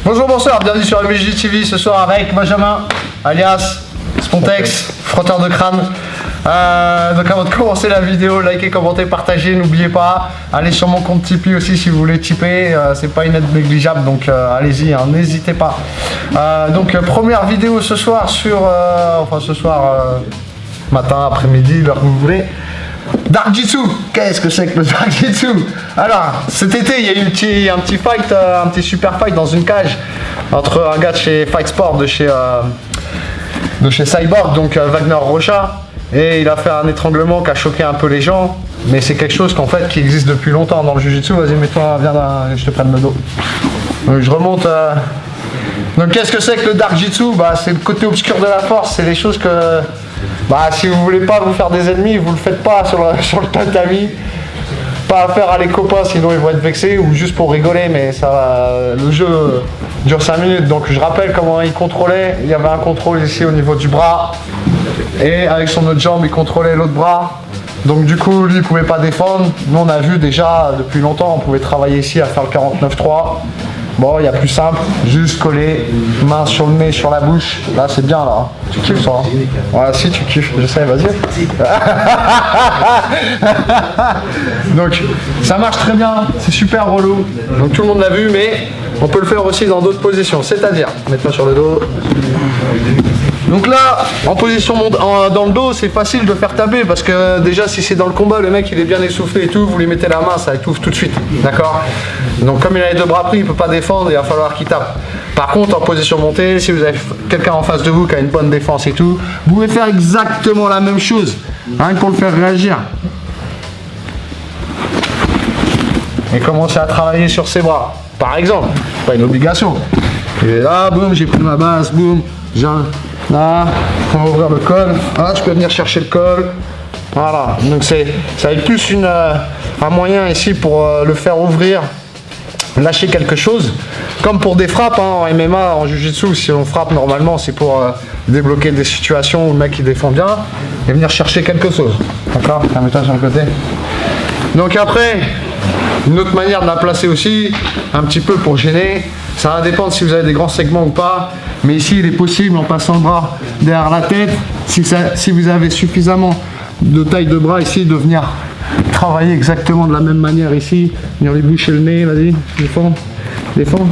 Bonjour, bonsoir, bienvenue sur MBJ TV ce soir avec Benjamin, alias Spontex, frotteur de crâne. Donc avant de commencer la vidéo, likez, commentez, partagez, n'oubliez pas, allez sur mon compte Tipeee aussi si vous voulez tiper, c'est pas une aide négligeable, donc allez-y, hein, n'hésitez pas. Donc première vidéo ce soir sur, matin, après-midi, l'heure que vous voulez. Dark Jitsu, qu'est-ce que c'est que le Dark Jitsu? Alors, cet été, il y a eu un petit fight, un petit super fight dans une cage entre un gars de chez Fight Sport, de chez Cyborg, donc Wagner Rocha, et il a fait un étranglement qui a choqué un peu les gens, mais c'est quelque chose qu'en fait qui existe depuis longtemps dans le Jiu-Jitsu. Vas-y, mets-toi, viens là, je te prenne le dos. Donc je remonte. Donc qu'est-ce que c'est que le Dark Jitsu? C'est le côté obscur de la force, c'est les choses que... si vous voulez pas vous faire des ennemis, vous le faites pas sur le tatami. Pas à faire à les copains, sinon ils vont être vexés, ou juste pour rigoler, mais ça, le jeu dure 5 minutes. Donc je rappelle comment il contrôlait. Il y avait un contrôle ici au niveau du bras, et avec son autre jambe il contrôlait l'autre bras. Donc du coup lui il pouvait pas défendre. Nous on a vu déjà depuis longtemps, on pouvait travailler ici à faire le 49-3. Bon, il y a plus simple, juste coller, main sur le nez, sur la bouche. Là, c'est bien, là. Tu kiffes, ça, hein? Ouais, si, tu kiffes, je sais, vas-y. Donc, ça marche très bien, c'est super relou. Donc, tout le monde l'a vu, mais on peut le faire aussi dans d'autres positions. C'est-à-dire, mets-toi sur le dos. Donc là, en position dans le dos, c'est facile de faire taper parce que déjà, si c'est dans le combat, le mec il est bien essoufflé et tout, vous lui mettez la main, ça étouffe tout de suite, d'accord? Donc comme il a les deux bras pris, il peut pas défendre, il va falloir qu'il tape. Par contre, en position montée, si vous avez quelqu'un en face de vous qui a une bonne défense et tout, vous pouvez faire exactement la même chose, rien que pour le faire réagir. Et commencer à travailler sur ses bras, par exemple, pas une obligation. Et là, boum, j'ai pris ma base, boum, là, on va ouvrir le col. Ah, je peux venir chercher le col. Voilà. Donc ça va être plus un moyen ici pour le faire ouvrir, lâcher quelque chose. Comme pour des frappes, hein, en MMA, en Jiu-Jitsu, si on frappe normalement, c'est pour débloquer des situations où le mec il défend bien et venir chercher quelque chose. D'accord? Mets-toi sur le côté. Donc après, une autre manière de la placer aussi, un petit peu pour gêner. Ça va dépendre si vous avez des grands segments ou pas, mais ici il est possible en passant le bras derrière la tête, si vous avez suffisamment de taille de bras ici, de venir travailler exactement de la même manière ici, venir lui boucher le nez, vas-y, défends, défends.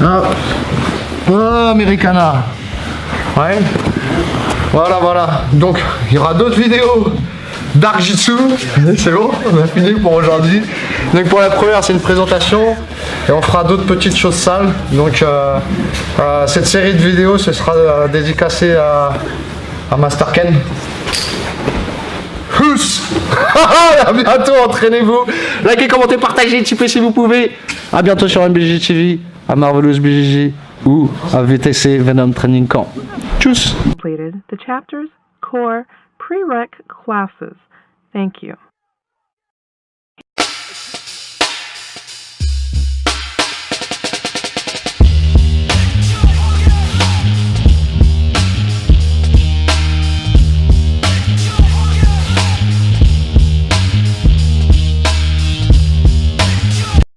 Ah. Oh, Americana. Ouais. Voilà, voilà. Donc il y aura d'autres vidéos Dark Jitsu, c'est bon, on a fini pour aujourd'hui. Donc pour la première c'est une présentation et on fera d'autres petites choses sales. Donc cette série de vidéos ce sera dédicacée à Master Ken. À bientôt, entraînez-vous, likez, commentez, partagez, tipez si vous pouvez. À bientôt sur MBJ TV, à Marvelous BJJ ou à VTC Venom Training Camp. Tchuss. The chapters, core, prereq classes. Thank you.